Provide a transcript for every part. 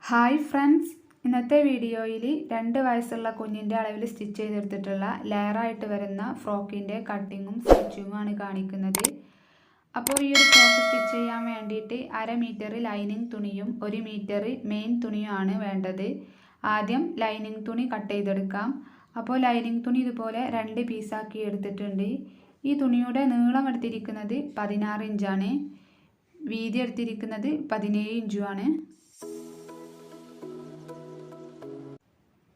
Hi friends, ഇന്നത്തെ വീഡിയോയിൽ 2 വയസ്സുള്ള കുഞ്ഞിൻ്റെ അളവിൽ സ്റ്റിച്ച് ചെയ്തെടുത്തിട്ടുള്ള ലെയറായിട്ട് വരുന്ന ഫ്രോക്കിൻ്റെ കട്ടിങ്ങും സ്റ്റിച്ചിങ്ങും ആണ് കാണിക്കുന്നത്. അപ്പോൾ ഈ ഒരു ഫ്രോക്ക് സ്റ്റിച്ച് ചെയ്യാൻ വേണ്ടിയിട്ട് 1/2 മീറ്റർ ലൈനിങ് തുണിയും 1 മീറ്റർ മെയിൻ തുണിയുമാണ് വേണ്ടത്. ആദ്യം ലൈനിങ് തുണി കട്ട് ചെയ്തെടുക്കാം. അപ്പോൾ ലൈനിങ് തുണി ഇതുപോലെ 2 പീസാക്കി എടുത്തിട്ടുണ്ട്. ഈ തുണിയുടെ നീളം എടുത്തിരിക്കുന്നത് 16 ഇഞ്ചാണ്, വീതി എടുത്തിരിക്കുന്നത് 17 ഇഞ്ചുമാണ്.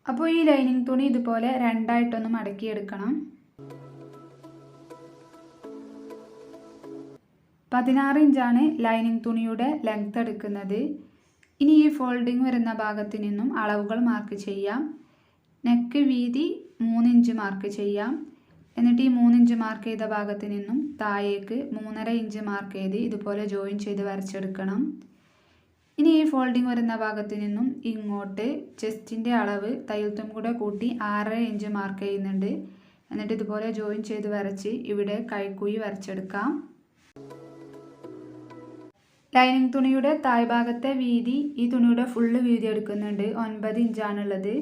അപ്പോൾ ഈ ലൈനിങ് തുണി ഇതുപോലെ രണ്ടായിട്ടൊന്ന് മടക്കിയെടുക്കണം. 16 ഇഞ്ചാണ് ലൈനിങ് തുണിയുടെ ലെങ്ത് എടുക്കുന്നത്. ഇനി ഈ ഫോൾഡിങ് വരുന്ന ഭാഗത്ത് നിന്നും അളവുകൾ മാർക്ക് ചെയ്യാം. നെക്ക് വീതി 3 ഇഞ്ച് മാർക്ക് ചെയ്യാം. എന്നിട്ട് ഈ 3 ഇഞ്ച് മാർക്ക് ചെയ്ത ഭാഗത്ത് നിന്നും താഴേക്ക് 3.5 ഇഞ്ച് മാർക്ക് ചെയ്ത് ഇതുപോലെ ജോയിൻ ചെയ്ത് വരച്ചെടുക്കണം. ഇനി ഈ ഫോൾഡിങ് വരുന്ന ഭാഗത്ത് നിന്നും ഇങ്ങോട്ട് ചെസ്റ്റിൻ്റെ അളവ് തയ്യൽത്തും കൂടെ കൂട്ടി 6.5 ഇഞ്ച് മാർക്ക് ചെയ്യുന്നുണ്ട്. എന്നിട്ട് ഇതുപോലെ ജോയിൻ ചെയ്ത് വരച്ച് ഇവിടെ കൈക്കുഴി വരച്ചെടുക്കാം. ലൈനിങ് തുണിയുടെ താഴ്ഭാഗത്തെ വീതി ഈ തുണിയുടെ ഫുള്ള് വീതി എടുക്കുന്നുണ്ട്, 9 ഇഞ്ചാണുള്ളത്.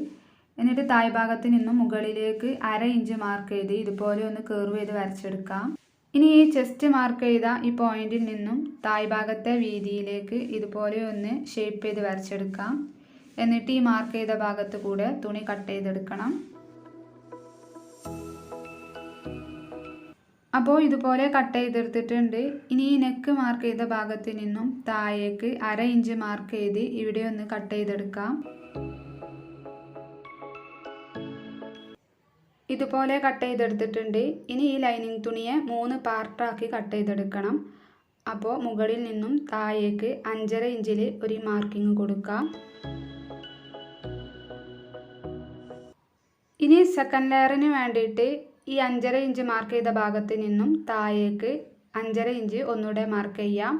എന്നിട്ട് താഴ്ഭാഗത്ത് നിന്നും മുകളിലേക്ക് 1/2 ഇഞ്ച് മാർക്ക് ചെയ്ത് ഇതുപോലെ ഒന്ന് കർവ് ചെയ്ത് വരച്ചെടുക്കാം. ഇനി ഈ ചെസ്റ്റ് മാർക്ക് ചെയ്ത ഈ പോയിന്റിൽ നിന്നും താഴ്ഭാഗത്തെ വീതിയിലേക്ക് ഇതുപോലെ ഒന്ന് ഷേപ്പ് ചെയ്ത് വരച്ചെടുക്കാം. എന്നിട്ട് ഈ മാർക്ക് ചെയ്ത ഭാഗത്ത് കൂടെ തുണി കട്ട് ചെയ്തെടുക്കണം. അപ്പോൾ ഇതുപോലെ കട്ട് ചെയ്തെടുത്തിട്ടുണ്ട്. ഇനി ഈ നെക്ക് മാർക്ക് ചെയ്ത ഭാഗത്ത് നിന്നും താഴേക്ക് 1/2 ഇഞ്ച് മാർക്ക് ചെയ്ത് ഇവിടെ ഒന്ന് കട്ട് ചെയ്തെടുക്കാം. ഇതുപോലെ കട്ട് ചെയ്തെടുത്തിട്ടുണ്ട്. ഇനി ഈ ലൈനിങ് തുണിയെ 3 പാർട്ടാക്കി കട്ട് ചെയ്തെടുക്കണം. അപ്പോൾ മുകളിൽ നിന്നും താഴേക്ക് 5.5 ഇഞ്ചിൽ ഒരു മാർക്കിങ് കൊടുക്കാം. ഇനി സെക്കൻഡ് ലെയറിന് വേണ്ടിയിട്ട് ഈ 5.5 ഇഞ്ച് മാർക്ക് ചെയ്ത ഭാഗത്ത് നിന്നും താഴേക്ക് 5.5 ഇഞ്ച് ഒന്നുകൂടെ മാർക്ക് ചെയ്യാം.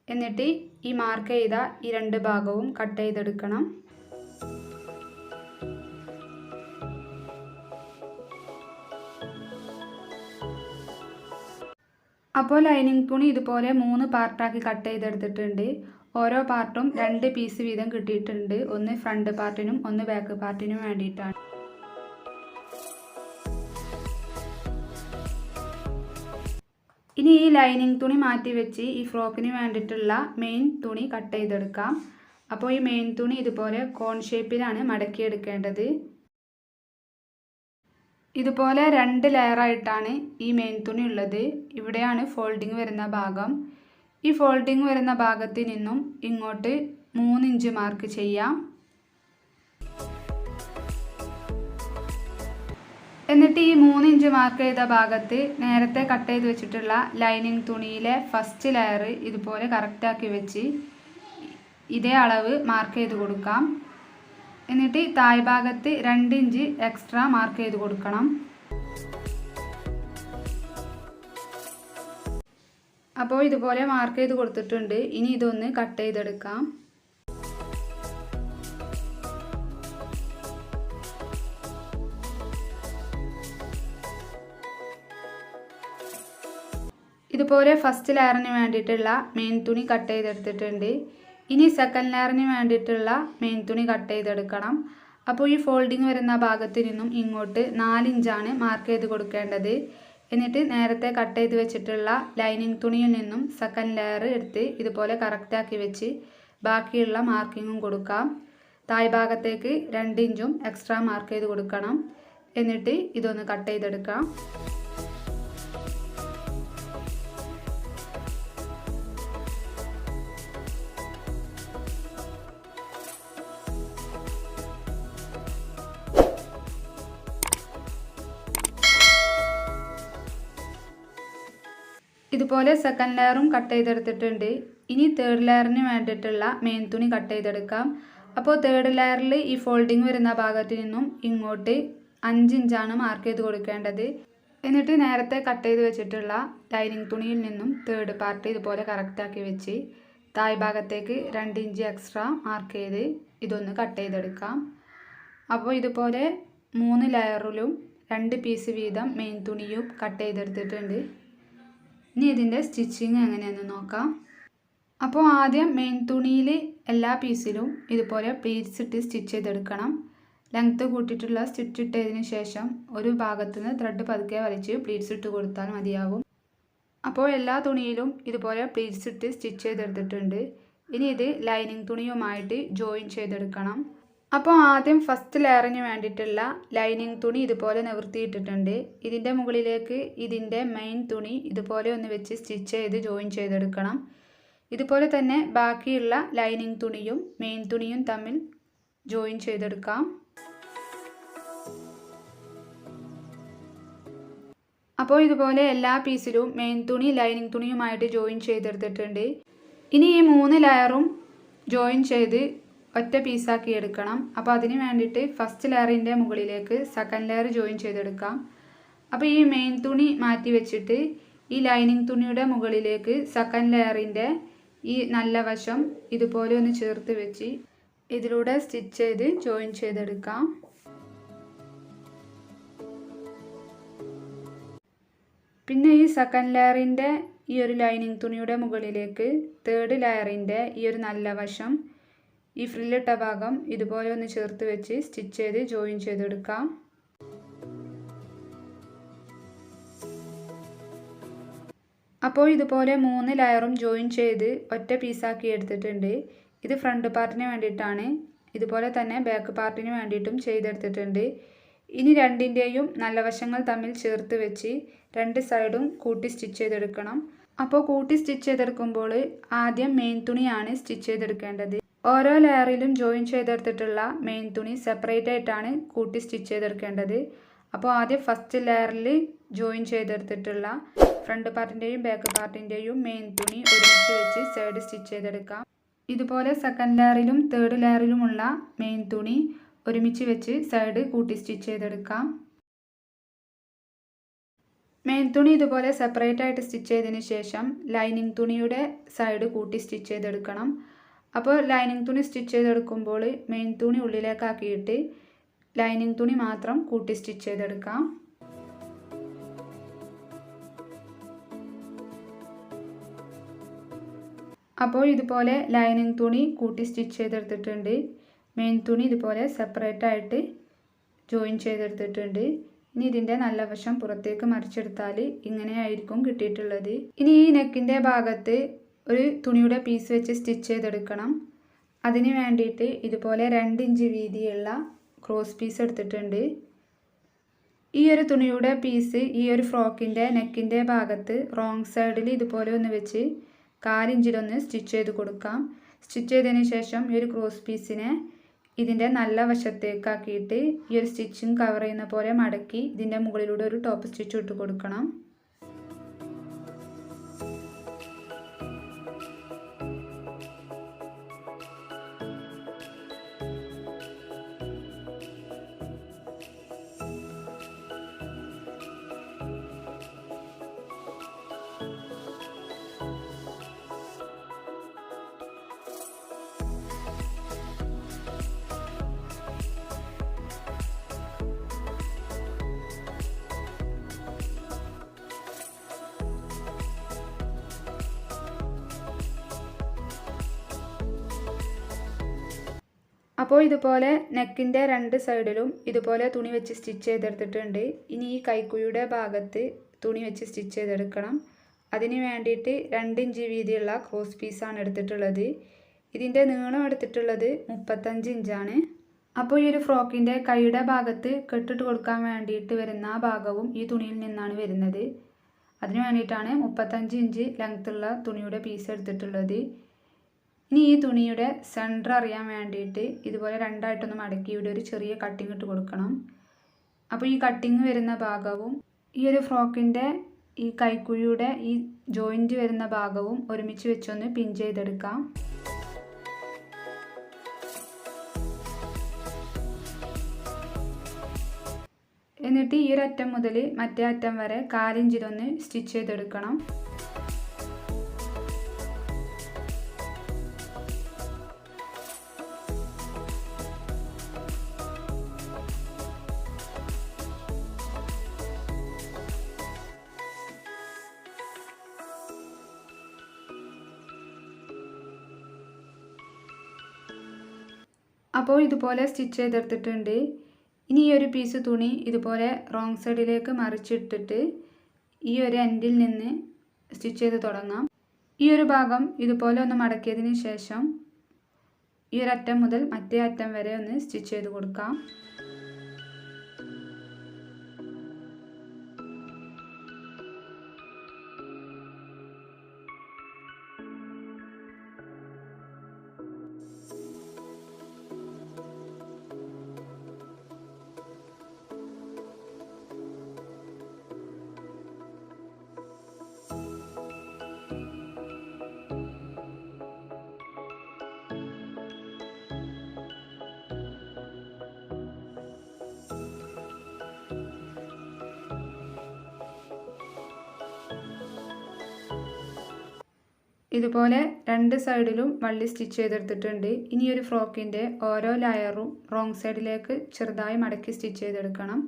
എന്നിട്ട് ഈ മാർക്ക് ചെയ്ത ഈ 2 ഭാഗവും കട്ട് ചെയ്തെടുക്കണം. അപ്പോൾ ലൈനിങ് തുണി ഇതുപോലെ 3 പാർട്ടാക്കി കട്ട് ചെയ്തെടുത്തിട്ടുണ്ട്. ഓരോ പാർട്ടും 2 പീസ് വീതം കിട്ടിയിട്ടുണ്ട്. ഒന്ന് ഫ്രണ്ട് പാർട്ടിനും ഒന്ന് ബാക്ക് പാർട്ടിനും വേണ്ടിയിട്ടാണ്. ഇനി ഈ ലൈനിങ് തുണി മാറ്റി വെച്ച് ഈ ഫ്രോക്കിന് വേണ്ടിയിട്ടുള്ള മെയിൻ തുണി കട്ട് ചെയ്തെടുക്കാം. അപ്പോൾ ഈ മെയിൻ തുണി ഇതുപോലെ കോൺ ഷേപ്പിലാണ് മടക്കിയെടുക്കേണ്ടത്. ഇതുപോലെ 2 ലെയറായിട്ടാണ് ഈ മെയിൻ തുണി ഉള്ളത്. ഇവിടെയാണ് ഫോൾഡിങ് വരുന്ന ഭാഗം. ഈ ഫോൾഡിങ് വരുന്ന ഭാഗത്ത് നിന്നും ഇങ്ങോട്ട് 3 ഇഞ്ച് മാർക്ക് ചെയ്യാം. എന്നിട്ട് ഈ 3 ഇഞ്ച് മാർക്ക് ചെയ്ത ഭാഗത്ത് നേരത്തെ കട്ട് ചെയ്ത് വെച്ചിട്ടുള്ള ലൈനിങ് തുണിയിലെ ഫസ്റ്റ് ലെയർ ഇതുപോലെ കറക്റ്റാക്കി വെച്ച് ഇതേ അളവ് മാർക്ക് ചെയ്ത് കൊടുക്കാം. എന്നിട്ട് താഴ്ഭാഗത്ത് 2 ഇഞ്ച് എക്സ്ട്രാ മാർക്ക് ചെയ്ത് കൊടുക്കണം. അപ്പോൾ ഇതുപോലെ മാർക്ക് ചെയ്ത് കൊടുത്തിട്ടുണ്ട്. ഇനി ഇതൊന്ന് കട്ട് ചെയ്തെടുക്കാം. ഇതുപോലെ ഫസ്റ്റ് ലെയറിന് വേണ്ടിയിട്ടുള്ള മെയിൻ തുണി കട്ട് ചെയ്തെടുത്തിട്ടുണ്ട്. ഇനി സെക്കൻഡ് ലെയറിന് വേണ്ടിയിട്ടുള്ള മെയിൻ തുണി കട്ട് ചെയ്തെടുക്കണം. അപ്പോൾ ഈ ഫോൾഡിങ് വരുന്ന ഭാഗത്ത് നിന്നും ഇങ്ങോട്ട് 4 ഇഞ്ചാണ് മാർക്ക് ചെയ്ത് കൊടുക്കേണ്ടത്. എന്നിട്ട് നേരത്തെ കട്ട് ചെയ്ത് വെച്ചിട്ടുള്ള ലൈനിങ് തുണിയിൽ നിന്നും സെക്കൻഡ് ലെയർ എടുത്ത് ഇതുപോലെ കറക്റ്റാക്കി വെച്ച് ബാക്കിയുള്ള മാർക്കിങ്ങും കൊടുക്കാം. താഴ്ഭാഗത്തേക്ക് 2 ഇഞ്ചും എക്സ്ട്രാ മാർക്ക് ചെയ്ത് കൊടുക്കണം. എന്നിട്ട് ഇതൊന്ന് കട്ട് ചെയ്തെടുക്കാം. ഇതുപോലെ സെക്കൻഡ് ലെയറും കട്ട് ചെയ്തെടുത്തിട്ടുണ്ട്. ഇനി തേർഡ് ലെയറിന് വേണ്ടിയിട്ടുള്ള മെയിൻ തുണി കട്ട് ചെയ്തെടുക്കാം. അപ്പോൾ തേർഡ് ലെയറിൽ ഈ ഫോൾഡിങ് വരുന്ന ഭാഗത്ത് നിന്നും ഇങ്ങോട്ട് 5 ഇഞ്ചാണ് മാർക്ക് ചെയ്ത് കൊടുക്കേണ്ടത്. എന്നിട്ട് നേരത്തെ കട്ട് ചെയ്ത് വെച്ചിട്ടുള്ള ലൈനിങ് തുണിയിൽ നിന്നും തേർഡ് പാർട്ട് ഇതുപോലെ കറക്റ്റാക്കി വെച്ച് താഴ്ഭാഗത്തേക്ക് 2 ഇഞ്ച് എക്സ്ട്രാ മാർക്ക് ചെയ്ത് ഇതൊന്ന് കട്ട് ചെയ്തെടുക്കാം. അപ്പോൾ ഇതുപോലെ 3 ലെയറിലും 2 പീസ് വീതം മെയിൻ തുണിയും കട്ട് ചെയ്തെടുത്തിട്ടുണ്ട്. ഇനി ഇതിൻ്റെ സ്റ്റിച്ചിങ് എങ്ങനെയാണെന്ന് നോക്കാം. അപ്പോൾ ആദ്യം മെയിൻ തുണിയിൽ എല്ലാ പീസിലും ഇതുപോലെ പ്ലീറ്റ്സ് ഇട്ട് സ്റ്റിച്ച് ചെയ്തെടുക്കണം. ലെങ്ത്ത് കൂട്ടിയിട്ടുള്ള സ്റ്റിച്ച് ഇട്ടതിന് ശേഷം ഒരു ഭാഗത്തു നിന്ന് ത്രെഡ് പതുക്കെ വലിച്ച് പ്ലീറ്റ്സ് ഇട്ട് കൊടുത്താൽ മതിയാകും. അപ്പോൾ എല്ലാ തുണിയിലും ഇതുപോലെ പ്ലീറ്റ്സ് ഇട്ട് സ്റ്റിച്ച് ചെയ്തെടുത്തിട്ടുണ്ട്. ഇനി ഇത് ലൈനിങ് തുണിയുമായിട്ട് ജോയിൻ ചെയ്തെടുക്കണം. അപ്പോൾ ആദ്യം ഫസ്റ്റ് ലെയറിന് വേണ്ടിയിട്ടുള്ള ലൈനിങ് തുണി ഇതുപോലെ നിവർത്തിയിട്ടിട്ടുണ്ട്. ഇതിൻ്റെ മുകളിലേക്ക് ഇതിൻ്റെ മെയിൻ തുണി ഇതുപോലെ ഒന്ന് വെച്ച് സ്റ്റിച്ച് ചെയ്ത് ജോയിൻ ചെയ്തെടുക്കണം. ഇതുപോലെ തന്നെ ബാക്കിയുള്ള ലൈനിങ് തുണിയും മെയിൻ തുണിയും തമ്മിൽ ജോയിൻ ചെയ്തെടുക്കാം. അപ്പോൾ ഇതുപോലെ എല്ലാ പീസിലും മെയിൻ തുണി ലൈനിങ് തുണിയുമായിട്ട് ജോയിൻ ചെയ്തെടുത്തിട്ടുണ്ട്. ഇനി ഈ 3 ലെയറും ജോയിൻ ചെയ്ത് ഒറ്റ പീസാക്കി എടുക്കണം. അപ്പോൾ അതിന് വേണ്ടിയിട്ട് ഫസ്റ്റ് ലെയറിൻ്റെ മുകളിലേക്ക് സെക്കൻഡ് ലെയർ ജോയിൻ ചെയ്തെടുക്കാം. അപ്പോൾ ഈ മെയിൻ തുണി മാറ്റി വെച്ചിട്ട് ഈ ലൈനിങ് തുണിയുടെ മുകളിലേക്ക് സെക്കൻഡ് ലെയറിൻ്റെ ഈ നല്ല വശം ഇതുപോലെ ഒന്ന് ചേർത്ത് വെച്ച് ഇതിലൂടെ സ്റ്റിച്ച് ചെയ്ത് ജോയിൻ ചെയ്തെടുക്കാം. പിന്നെ ഈ സെക്കൻഡ് ലെയറിൻ്റെ ഈ ഒരു ലൈനിങ് തുണിയുടെ മുകളിലേക്ക് തേർഡ് ലെയറിൻ്റെ ഈ ഒരു നല്ല വശം ഈ ഫ്രില്ലിട്ട ഭാഗം ഇതുപോലെ ഒന്ന് ചേർത്ത് വെച്ച് സ്റ്റിച്ച് ചെയ്ത് ജോയിൻ ചെയ്തെടുക്കാം. അപ്പോൾ ഇതുപോലെ 3 ലെയറും ജോയിൻ ചെയ്ത് ഒറ്റ പീസാക്കി എടുത്തിട്ടുണ്ട്. ഇത് ഫ്രണ്ട് പാർട്ടിന് വേണ്ടിയിട്ടാണ്. ഇതുപോലെ തന്നെ ബാക്ക് പാർട്ടിന് വേണ്ടിയിട്ടും ചെയ്തെടുത്തിട്ടുണ്ട്. ഇനി രണ്ടിൻ്റെയും നല്ല വശങ്ങൾ തമ്മിൽ ചേർത്ത് വെച്ച് രണ്ട് സൈഡും കൂട്ടി സ്റ്റിച്ച് ചെയ്തെടുക്കണം. അപ്പോൾ കൂട്ടി സ്റ്റിച്ച് ചെയ്തെടുക്കുമ്പോൾ ആദ്യം മെയിൻ തുണിയാണ് സ്റ്റിച്ച് ചെയ്തെടുക്കേണ്ടത്. ഓരോ ലെയറിലും ജോയിൻ ചെയ്തെടുത്തിട്ടുള്ള മെയിൻ തുണി സെപ്പറേറ്റ് ആയിട്ടാണ് കൂട്ടി സ്റ്റിച്ച് ചെയ്തെടുക്കേണ്ടത്. അപ്പോൾ ആദ്യം ഫസ്റ്റ് ലെയറിൽ ജോയിൻ ചെയ്തെടുത്തിട്ടുള്ള ഫ്രണ്ട് പാർട്ടിൻ്റെയും ബാക്ക് പാർട്ടിൻ്റെയും മെയിൻ തുണി ഒരുമിച്ച് വെച്ച് സൈഡ് സ്റ്റിച്ച് ചെയ്തെടുക്കാം. ഇതുപോലെ സെക്കൻഡ് ലെയറിലും തേർഡ് ലെയറിലുമുള്ള മെയിൻ തുണി ഒരുമിച്ച് വെച്ച് സൈഡ് കൂട്ടി സ്റ്റിച്ച് ചെയ്തെടുക്കാം. മെയിൻ തുണി ഇതുപോലെ സെപ്പറേറ്റ് ആയിട്ട് സ്റ്റിച്ച് ചെയ്തതിന് ശേഷം ലൈനിങ് തുണിയുടെ സൈഡ് കൂട്ടി സ്റ്റിച്ച് ചെയ്തെടുക്കണം. അപ്പോൾ ലൈനിങ് തുണി സ്റ്റിച്ച് ചെയ്തെടുക്കുമ്പോൾ മെയിൻ തുണി ഉള്ളിലേക്കാക്കിയിട്ട് ലൈനിങ് തുണി മാത്രം കൂട്ടി സ്റ്റിച്ച് ചെയ്തെടുക്കാം. അപ്പോൾ ഇതുപോലെ ലൈനിങ് തുണി കൂട്ടി സ്റ്റിച്ച് ചെയ്തെടുത്തിട്ടുണ്ട്. മെയിൻ തുണി ഇതുപോലെ സെപ്പറേറ്റ് ആയിട്ട് ജോയിൻ ചെയ്തെടുത്തിട്ടുണ്ട്. ഇനി ഇതിൻ്റെ നല്ല വശം പുറത്തേക്ക് മറിച്ചെടുത്താൽ ഇങ്ങനെയായിരിക്കും കിട്ടിയിട്ടുള്ളത്. ഇനി ഈ നെക്കിൻ്റെ ഭാഗത്ത് ഒരു തുണിയുടെ പീസ് വെച്ച് സ്റ്റിച്ച് ചെയ്തെടുക്കണം. അതിന് വേണ്ടിയിട്ട് ഇതുപോലെ 2 ഇഞ്ച് വീതിയുള്ള ക്രോസ് പീസ് എടുത്തിട്ടുണ്ട്. ഈ ഒരു തുണിയുടെ പീസ് ഈ ഒരു ഫ്രോക്കിൻ്റെ നെക്കിൻ്റെ ഭാഗത്ത് റോങ് സൈഡിൽ ഇതുപോലെ ഒന്ന് വെച്ച് 1/4 ഇഞ്ചിലൊന്ന് സ്റ്റിച്ച് ചെയ്ത് കൊടുക്കാം. സ്റ്റിച്ച് ചെയ്തതിന് ശേഷം ഈ ഒരു ക്രോസ് പീസിനെ ഇതിൻ്റെ നല്ല വശത്തേക്കാക്കിയിട്ട് ഈ ഒരു സ്റ്റിച്ചിങ് കവർ ചെയ്യുന്ന പോലെ മടക്കി ഇതിൻ്റെ മുകളിലൂടെ ഒരു ടോപ്പ് സ്റ്റിച്ച് ഇട്ട് കൊടുക്കണം. അപ്പോൾ ഇതുപോലെ നെക്കിൻ്റെ 2 സൈഡിലും ഇതുപോലെ തുണി വെച്ച് സ്റ്റിച്ച് ചെയ്തെടുത്തിട്ടുണ്ട്. ഇനി ഈ കൈക്കുഴിയുടെ ഭാഗത്ത് തുണി വെച്ച് സ്റ്റിച്ച് ചെയ്തെടുക്കണം. അതിന് വേണ്ടിയിട്ട് 2 ഇഞ്ച് വീതിയുള്ള ക്രോസ് പീസാണ് എടുത്തിട്ടുള്ളത്. ഇതിൻ്റെ നീളം എടുത്തിട്ടുള്ളത് 35 ഇഞ്ചാണ്. അപ്പോൾ ഈ ഒരു ഫ്രോക്കിൻ്റെ കൈയുടെ ഭാഗത്ത് കെട്ടിട്ട് കൊടുക്കാൻ വേണ്ടിയിട്ട് വരുന്ന ആ ഭാഗവും ഈ തുണിയിൽ നിന്നാണ് വരുന്നത്. അതിന് വേണ്ടിയിട്ടാണ് 35 ഇഞ്ച് ലെങ്ത്തുള്ള തുണിയുടെ പീസ് എടുത്തിട്ടുള്ളത്. ഇനി ഈ തുണിയുടെ സെൻറ്റർ അറിയാൻ വേണ്ടിയിട്ട് ഇതുപോലെ രണ്ടായിട്ടൊന്ന് മടക്കി ഇവിടെ ഒരു ചെറിയ കട്ടിങ് ഇട്ട് കൊടുക്കണം. അപ്പോൾ ഈ കട്ടിങ് വരുന്ന ഭാഗവും ഈ ഒരു ഫ്രോക്കിൻ്റെ ഈ കൈക്കുഴിയുടെ ഈ ജോയിൻറ്റ് വരുന്ന ഭാഗവും ഒരുമിച്ച് വെച്ചൊന്ന് പിൻ ചെയ്തെടുക്കാം. എന്നിട്ട് ഈ ഒരു അറ്റം മുതൽ മറ്റേ അറ്റം വരെ 1/4 ഇഞ്ചിലൊന്ന് സ്റ്റിച്ച് ചെയ്തെടുക്കണം. അപ്പോൾ ഇതുപോലെ സ്റ്റിച്ച് ചെയ്തെടുത്തിട്ടുണ്ട്. ഇനി ഈ ഒരു പീസ് തുണി ഇതുപോലെ റോങ് സൈഡിലേക്ക് മറിച്ചിട്ടിട്ട് ഈ ഒരു എൻഡിൽ നിന്ന് സ്റ്റിച്ച് ചെയ്ത് തുടങ്ങാം. ഈ ഒരു ഭാഗം ഇതുപോലെ ഒന്ന് മടക്കിയതിന് ശേഷം ഈ ഒരു അറ്റം മുതൽ മറ്റേ അറ്റം വരെ ഒന്ന് സ്റ്റിച്ച് ചെയ്ത് കൊടുക്കാം. ഇതുപോലെ രണ്ട് സൈഡിലും വള്ളി സ്റ്റിച്ച് ചെയ്തെടുത്തിട്ടുണ്ട്. ഇനി ഒരു ഫ്രോക്കിൻ്റെ ഓരോ ലെയറും റോങ് സൈഡിലേക്ക് ചെറുതായി മടക്കി സ്റ്റിച്ച് ചെയ്തെടുക്കണം.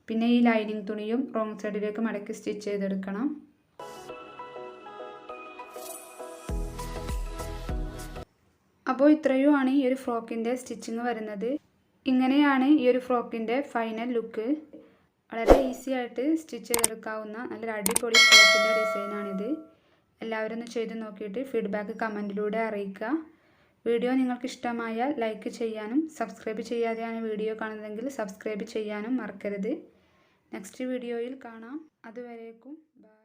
പിന്നെ ഈ ലൈനിങ് തുണിയും റോങ് സൈഡിലേക്ക് മടക്കി സ്റ്റിച്ച് ചെയ്തെടുക്കണം. അപ്പോൾ ഇത്രയുമാണ് ഈ ഒരു ഫ്രോക്കിൻ്റെ സ്റ്റിച്ചിങ് വരുന്നത്. ഇങ്ങനെയാണ് ഈ ഒരു ഫ്രോക്കിൻ്റെ ഫൈനൽ ലുക്ക്. വളരെ ഈസി ആയിട്ട് സ്റ്റിച്ച് ചെയ്തെടുക്കാവുന്ന നല്ലൊരു അടിപൊളി ഫ്രോക്കിൻ്റെ ഡിസൈനാണിത്. എല്ലാവരും ഒന്ന് ചെയ്ത് നോക്കിയിട്ട് ഫീഡ്ബാക്ക് കമൻറ്റിലൂടെ അറിയിക്കുക. വീഡിയോ നിങ്ങൾക്ക് ഇഷ്ടമായാൽ ലൈക്ക് ചെയ്യാനും സബ്സ്ക്രൈബ് ചെയ്യാതെയാണ് വീഡിയോ കാണുന്നതെങ്കിൽ സബ്സ്ക്രൈബ് ചെയ്യാനും മറക്കരുത്. നെക്സ്റ്റ് വീഡിയോയിൽ കാണാം. അതുവരേക്കും ബൈ.